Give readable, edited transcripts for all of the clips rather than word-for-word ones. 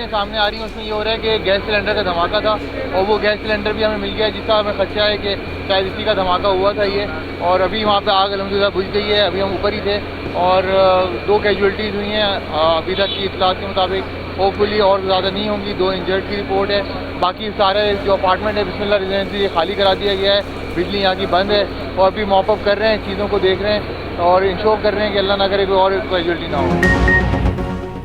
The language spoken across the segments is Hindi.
तस्वीरें सामने आ रही हैं उसमें ये हो रहा है कि गैस सिलेंडर का धमाका था और वो गैस सिलेंडर भी हमें मिल गया है, जिसका हमें खदशा है कि शायद इसी का धमाका हुआ था ये। और अभी वहाँ पे आग अल्हम्दुलिल्लाह बुझ गई है, अभी हम ऊपर ही थे और 2 कैजुअल्टीज़ हुई हैं अभी तक की इत्तलात के मुताबिक। होपफुली और ज़्यादा नहीं होंगी, 2 इंजर्ड की रिपोर्ट है। बाकी सारे जो अपार्टमेंट है बिस्मिल्लाह रेजिडेंसी खाली करा दिया गया है, बिजली यहाँ की बंद है और अभी मॉपअप कर रहे हैं, चीज़ों को देख रहे हैं और इंश्योर कर रहे हैं कि अल्लाह ना करे कोई और कैजुअल्टी ना हो।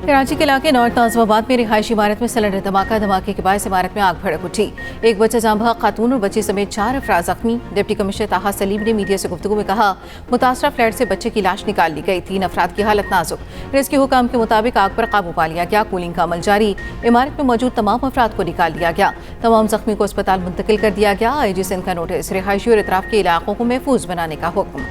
कराची के इलाके नॉर्थ नाज़िमाबाद में रिहायशी इमारत में सिलेंडर धमाके के बाद इमारत में आग भड़क उठी। एक बच्चा जाँ बहक खातून और बच्ची समेत 4 अफराद जख्मी। डिप्टी कमिश्नर ताहा सलीम ने मीडिया से गुफ्तगू में कहा, मुतासरा फ्लैट से बच्चे की लाश निकाल ली गई। 3 अफराद की हालत नाजुक। रेस्क्यू हुकाम के मुताबिक आग पर काबू पा लिया गया। कूलिंग का अमल जारी। इमारत में मौजूद तमाम अफराद को निकाल लिया गया। तमाम जख्मी को अस्पताल मुंतकिल कर दिया गया। IG सिंध का नोटिस, रिहायशी और इतराफ के इलाकों को महफूज बनाने का हुक्म।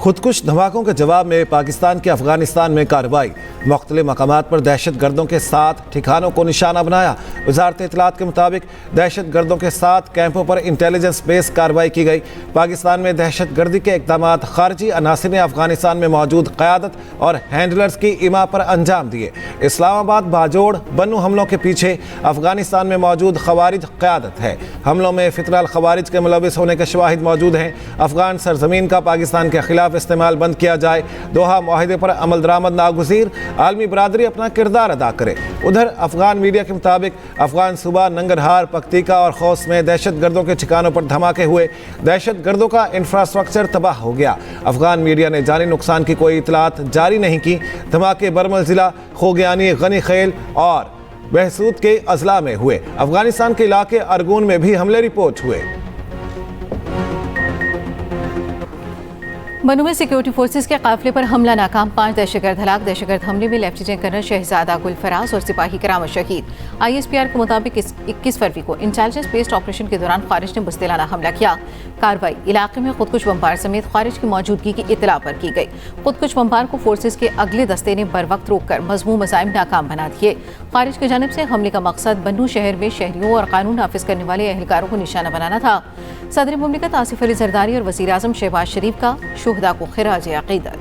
खुदकुश धमाकों के जवाब में पाकिस्तान की अफगानिस्तान में कार्रवाई। मुख्तलिफ मकामात पर दहशत गर्दों के साथ ठिकानों को निशाना बनाया। वजारत इत्तलात के मुताबिक दहशत गर्दों के साथ कैंपों पर इंटेलिजेंस बेस कार्रवाई की गई। पाकिस्तान में दहशत गर्दी के इक़दाम खारजी अनासिर ने अफगानिस्तान में मौजूद क़यादत और हैंडलर्स की इमा पर अंजाम दिए। इस्लामाबाद बाजोड़ बन्नू हमलों के पीछे अफगानिस्तान में मौजूद खवारिज क़यादत है। हमलों में फितरल खवारिज के मुलविस होने के शवाहिद मौजूद हैं। अफगान सरजमीन का पाकिस्तान के खिलाफ इस्तेमाल बंद किया जाए। दोहा मुआहिदे पर अमल दरामद नागुज़ीर। आलमी बरादरी अपना किरदार अदा करे। उधर अफगान मीडिया के मुताबिक अफगान सूबा नंगरहार, पक्तिका और खौस में दहशत गर्दों के ठिकानों पर धमाके हुए। दहशत गर्दों का इंफ्रास्ट्रक्चर तबाह हो गया। अफगान मीडिया ने जानी नुकसान की कोई इतलात जारी नहीं की। धमाके बरमल जिला, खोगयानी, गनी खेल और बहसूद के अजला में हुए। अफगानिस्तान के इलाके अरगून में भी हमले रिपोर्ट हुए। बन्नू में सिक्योरिटी फोर्सेस के काफिले पर हमला नाकाम। 5 दहशतगर्द हलाक। दहशतगर्द हमले में लेफ्टिनेंट कर्नल शहजादा गुल फराज और सिपाही करामत शहीद। ISPR के मुताबिक 21 फरवरी को इंटेलिजेंस बेस्ड ऑपरेशन के दौरान खारिज ने बुज़दिलाना हमला किया। कार्रवाई इलाके में खुदकुश बम्बार समेत खारिज की मौजूदगी की इतला पर की गई। खुदकुश बम्बार को फोर्सेस के अगले दस्ते ने बर वक्त रोककर मज़मूम मज़ाइम नाकाम बना दिए। खारिज की जानिब से हमले का मकसद बन्नू शहर में शहरियों और कानून नाफिज करने वाले एहलकारों को निशाना बनाना था। सदर मुमलिकत आसिफ अली जरदारी और वज़ीर आज़म शहबाज शरीफ का शुहदा को खिराज अक़ीदत।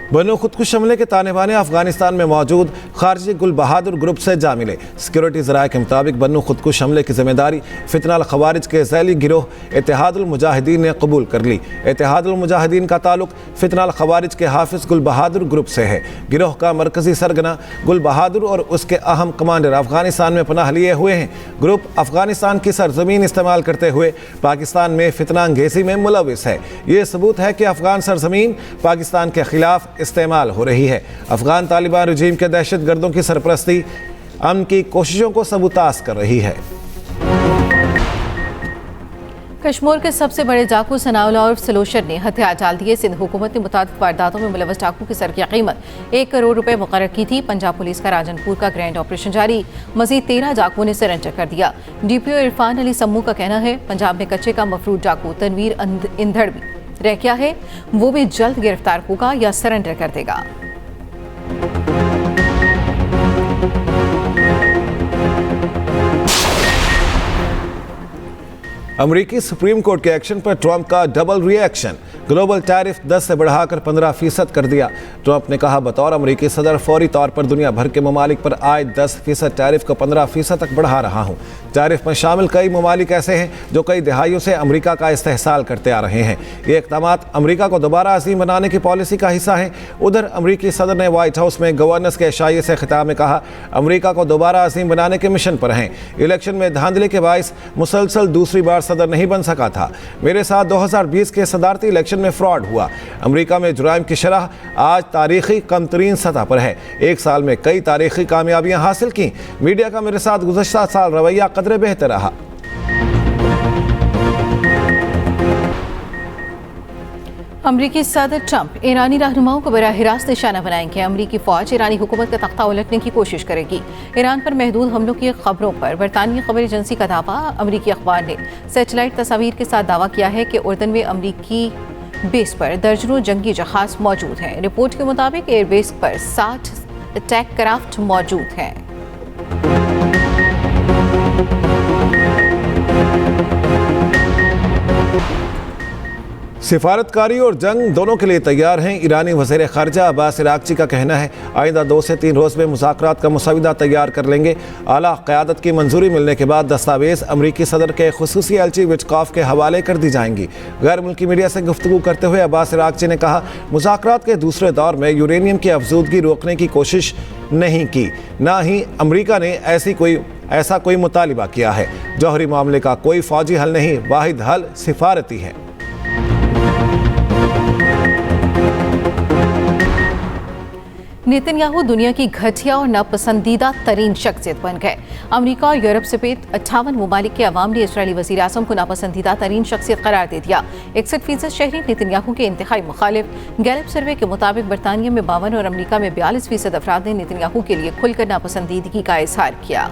बन्नू खुदकुश हमले के तानेबाने अफगानिस्तान में मौजूद खारजी गुल बहादुर ग्रुप से जा मिले। सिक्योरिटी ज़राए के मुताबिक बन्नू खुदकुश हमले की जिम्मेदारी फितनाल खवारिज के ज़ैली गिरोह इत्तेहादुल मुजाहिदीन ने कबूल कर ली। इत्तेहादुल मुजाहिदीन का ताल्लुक फितनाल खवारिज के हाफिज़ गुल बहादुर ग्रुप से है। गिरोह का मरकजी सरगना गुल बहादुर और उसके अहम कमांडर अफगानिस्तान में पनाह लिए हुए हैं। ग्रुप अफगानिस्तान की सरजमीन इस्तेमाल करते हुए पाकिस्तान में फितना अंगेज़ी में मुलविस है। ये सबूत है कि अफगान सरजमीन पाकिस्तान के खिलाफ इस्तेमाल हो रही है। अफगान तालिबान रजीम के दहशत गर्दों की सरपरस्ती अमन की कोशिशों को सबूतास कर रही है। कश्मीर के सबसे बड़े डाकू सनाउल्लाह उर्फ सलोशर ने हथियार डाल दिए। सिंध हुकूमत ने मुताबिक वारदातों में मुलव्वस डाकू की सर की कीमत 1 करोड़ रुपए मुकर्रर की थी। पंजाब पुलिस का राजनपुर का ग्रैंड ऑपरेशन जारी। मजीद 13 डाकुओं ने सरेंडर कर दिया। DPO इरफान अली सम्मू का कहना है, पंजाब में कच्चे का मफरूद डाकू तनवीर इंधड़ भी रह गया है, वो भी जल्द गिरफ्तार होगा या सरेंडर कर देगा। अमेरिकी सुप्रीम कोर्ट के एक्शन पर ट्रंप का डबल रिएक्शन। ग्लोबल टैरिफ 10 से बढ़ाकर 15% कर दिया। ट्रंप ने कहा, बतौर अमेरिकी सदर फौरी तौर पर दुनिया भर के ममालिक पर आए 10% टैरिफ को 15% तक बढ़ा रहा हूँ। टैरिफ में शामिल कई ममालिक ऐसे हैं जो कई दिहाइयों से अमेरिका का इस्तेहसाल करते आ रहे हैं। ये इक़दाम अमेरिका को दोबारा अज़ीम बनाने की पॉलिसी का हिस्सा है। उधर अमेरिकी सदर ने व्हाइट हाउस में गवर्नर्स के इशाइये से खिताब में कहा, अमेरिका को दोबारा अज़ीम बनाने के मिशन पर हैं। इलेक्शन में धांधली के बाइस मुसलसल दूसरी बार सदर नहीं बन सका था। मेरे साथ 2020 के सदारती इलेक्शन में फ्रॉड हुआ। अमेरिका में जुराइम की शरह आज तारीखी कम तरीन सतह पर है। 1 साल में कई तारीखी कामयाबियां हासिल की। मीडिया का मेरे साथ गुज़श्ता साल रवैया कदरे बेहतर रहा। अमरीकी सदर ट्रंप ईरानी रहनुमाओं को बराह रास्त निशाना बनाएंगे। अमरीकी फौज ईरानी हुकूमत का तख्ता उलटने की कोशिश करेगी। ईरान पर महदूद हमलों की खबरों पर बरतानवी खबर एजेंसी का दावा। अमरीकी अखबार ने सैटेलाइट तस्वीर के साथ दावा किया है कि उर्दन में अमरीकी बेस पर दर्जनों जंगी जहाज मौजूद हैं। रिपोर्ट के मुताबिक एयरबेस पर 60 अटैक क्राफ्ट मौजूद हैं। सिफारतकारी और जंग दोनों के लिए तैयार हैं। ईरानी वज़ीर ख़ारिजा अब्बास इराक़ची का कहना है आइंदा 2 से 3 रोज़ में मुज़ाकरात का मुसविदा तैयार कर लेंगे। आला क़यादत की मंजूरी मिलने के बाद दस्तावेज़ अमरीकी सदर के खुसूसी एलची विटकॉफ के हवाले कर दी जाएंगी। गैर मुल्की मीडिया से गुफ्तगू करते हुए अब्बास इराक़ची ने कहा मुज़ाकरात के दूसरे दौर में यूरेनियम की अफजूदगी रोकने की कोशिश नहीं की, ना ही अमरीका ने ऐसा कोई मुतालिबा किया है। जौहरी मामले का कोई फ़ौजी हल नहीं, वाहिद हल सिफारती है। नेतन्याहू दुनिया की घटिया और नापसंदीदा तरीन शख्सियत बन गए। अमेरिका और यूरोप समेत 58 ममालिक के अवाम ने इसराइली वज़ीर आज़म को नापसंदीदा तरीन शख्सियत करार दे दिया। 61% शहरी नेतन्याहू के इंतहाई मुखालिफ। गैलप सर्वे के मुताबिक बरतानिया में 52 और अमेरिका में 42% अफराद ने नेतन्याहू के लिए खुलकर नापसंदीदगी का इजहार किया।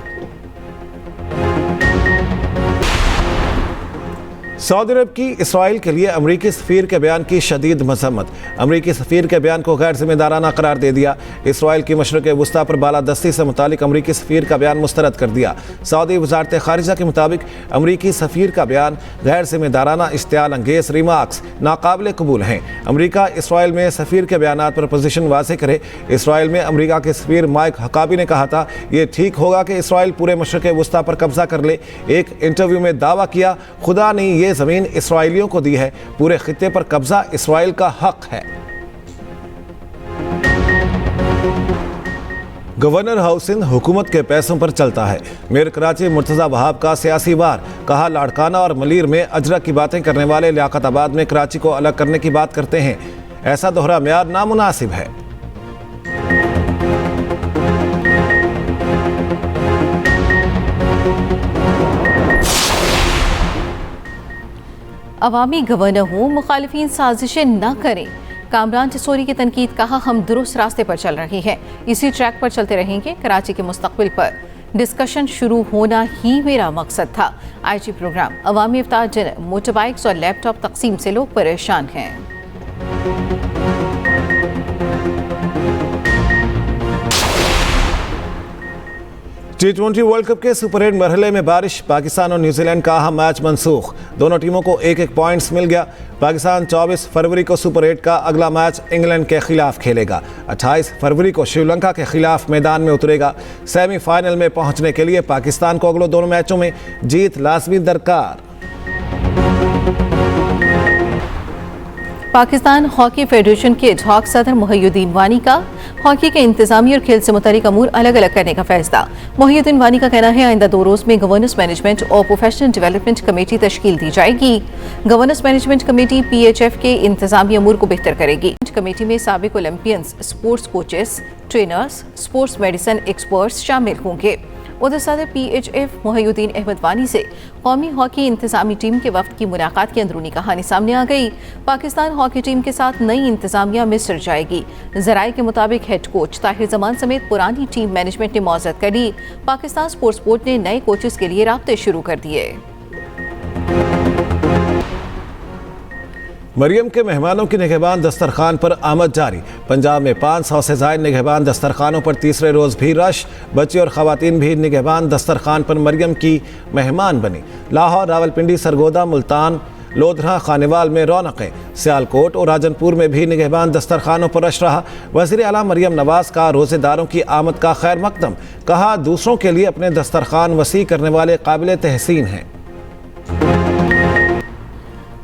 सऊदी अरब की इसराइल के लिए अमरीकी सफ़ीर के बयान की शदीद मजम्मत। अमरीकी सफ़ीर के बयान को गैर जिम्मेदाराना करार दे दिया। इसराइल की मशरक़ वस्ता पर बालादस्ती से मुतालिक अमरीकी सफ़ीर का बयान मुस्तरद कर दिया। सऊदी वज़ारत ख़ारिजा के मुताबिक अमरीकी सफ़ीर का बयान गैर जिम्मेदाराना, इश्तियाल अंगेज़ रिमार्क्स नाकाबिल कबूल हैं। अमरीका इसराइल में सफ़ीर के बयान पर पोजीशन वाज़ेह करे। इसराइल में अमरीका के सफ़ीर माइक हकाबी ने कहा था ये ठीक होगा कि इसराइल पूरे मशरक़ वस्ता पर कब्जा कर ले। एक इंटरव्यू में दावा किया खुदा ने ये ज़मीन इसराइलियों को दी है, पूरे खित्ते पर कब्जा इसराइल का हक है। गवर्नर हाउसिंग हुकूमत के पैसों पर चलता है। मेयर कराची मुर्तज़ा वहाब का सियासी वार। कहा लाड़काना और मलीर में अजरक की बातें करने वाले लियाकताबाद में कराची को अलग करने की बात करते हैं। ऐसा दोहरा म्यार नामुनासिब है। अवामी गवर्नर हूँ, मुखालिफिन साजिशें न करें। कामरान टिसोरी की तनकीद। कहा हम दुरुस्त रास्ते पर चल रहे हैं, इसी ट्रैक पर चलते रहेंगे। कराची के मुस्तकबिल पर डिस्कशन शुरू होना ही मेरा मकसद था। IG program. अवामी इफ्तार डिनर। मोटरबाइक्स और लैपटॉप तकसीम से लोग परेशान हैं। T20 वर्ल्ड कप के सुपर 8 मरहले में बारिश। पाकिस्तान और न्यूजीलैंड का अहम मैच मनसूख। दोनों टीमों को 1-1 पॉइंट्स मिल गया। पाकिस्तान 24 फरवरी को सुपर 8 का अगला मैच इंग्लैंड के खिलाफ खेलेगा। 28 फरवरी को श्रीलंका के खिलाफ मैदान में उतरेगा। सेमीफाइनल में पहुंचने के लिए पाकिस्तान को अगले दोनों मैचों में जीत लाजमी दरकार। पाकिस्तान हॉकी फेडरेशन के एडहॉक सदर मोहिउद्दीन वानी का हॉकी के इंतजामी और खेल से मुतालिक अमूर अलग अलग करने का फैसला। मोहिउद्दीन वानी का कहना है आइंदा 2 रोज में गवर्नेंस मैनेजमेंट और प्रोफेशनल डेवलपमेंट कमेटी तश्कील दी जाएगी। गवर्नेंस मैनेजमेंट कमेटी PHF के इंतजामी अमूर को बेहतर करेगी। कमेटी में साबिक Olympians, sports coaches, trainers, sports medicine experts शामिल होंगे। उधर सदर PHF मोहिउद्दीन अहमद वानी से कौमी हॉकी इंतजामी टीम के वफ्द की मुलाकात की अंदरूनी कहानी सामने आ गई। पाकिस्तान हॉकी टीम के साथ नई इंतजामिया मिस्र जाएगी। जराये के मुताबिक हेड कोच ताहिर जमान समेत पुरानी टीम मैनेजमेंट ने मौजूद कर ली। पाकिस्तान स्पोर्ट्स बोर्ड ने नए कोचेस के लिए राब्ते शुरू कर दिए। मरियम के मेहमानों की निगहबान दस्तरखान पर आमद जारी। पंजाब में 500 से ज़ायद निगहबान दस्तरखानों पर तीसरे रोज़ भी रश। बच्चे और ख़वातीन भी निगहबान दस्तरखान पर मरियम की मेहमान बनी। लाहौर, रावलपिंडी, सरगोदा, मुल्तान, लोधरा, खानेवाल में रौनकें। सियालकोट और राजनपुर में भी निगहबान दस्तरखानों पर रश रहा। वज़ीर आला मरियम नवाज़ का रोज़ेदारों की आमद का खैर मकदम। कहा दूसरों के लिए अपने दस्तरखान वसी करने वाले काबिल तहसीन हैं।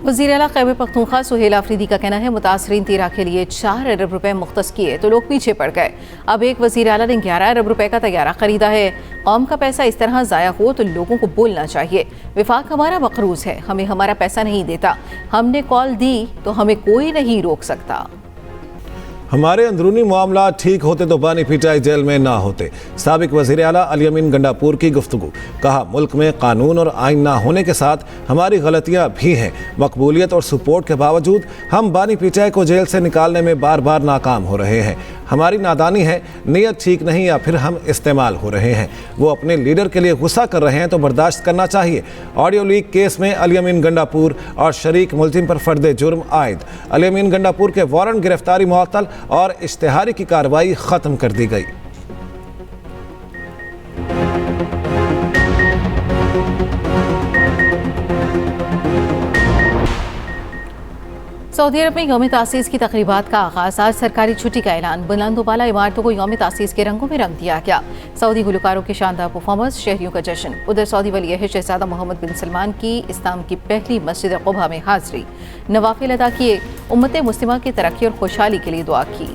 वज़ीर आला खैबर पख्तूनख्वा सुहेल आफरीदी का कहना है मुतासरीन 13 के लिए 4 अरब रुपए मुख्तस किए तो लोग पीछे पड़ गए। अब एक वज़ीर आला ने 11 अरब रुपए का तैयारा खरीदा है। कौम का पैसा इस तरह ज़ाया हो तो लोगों को बोलना चाहिए। विफाक हमारा मकरूज है, हमें हमारा पैसा नहीं देता। हमने कॉल दी तो हमें कोई नहीं रोक सकता। हमारे अंदरूनी मामला ठीक होते तो बानी पिटाई जेल में ना होते। साबिक वज़ीर आला अली अमीन गंडापुर की गुफ्तगू। कहा मुल्क में कानून और आइन ना होने के साथ हमारी गलतियां भी हैं। मकबूलियत और सपोर्ट के बावजूद हम बानी पिटाई को जेल से निकालने में बार बार नाकाम हो रहे हैं। हमारी नादानी है, नीयत ठीक नहीं या फिर हम इस्तेमाल हो रहे हैं। वो अपने लीडर के लिए गुस्सा कर रहे हैं तो बर्दाश्त करना चाहिए। ऑडियो लीक केस में अली अमीन गंडापुर और शरीक मुलजिम पर फर्द जुर्म आयद। अली अमीन गंडापुर के वारंट गिरफ्तारी मुअत्तल और इश्तिहारी की कार्रवाई खत्म कर दी गई। सऊदी अरब में यौम तासीस की तकरीबात का आगाज। आज सरकारी छुट्टी का ऐलान। बुलंदोबाला इमारतों को यौम तासीस के रंगों में रंग दिया गया। सऊदी गुलकारों के शानदार परफॉर्मेंस, शहरियों का जश्न। उधर सऊदी वली अहद शहजादा मोहम्मद बिन सलमान की इस्लाम की पहली मस्जिद क़ुबा में हाजिरी। नवाफिल अदा किए, उम्मत मुस्लिमा की तरक्की और खुशहाली के लिए दुआ की।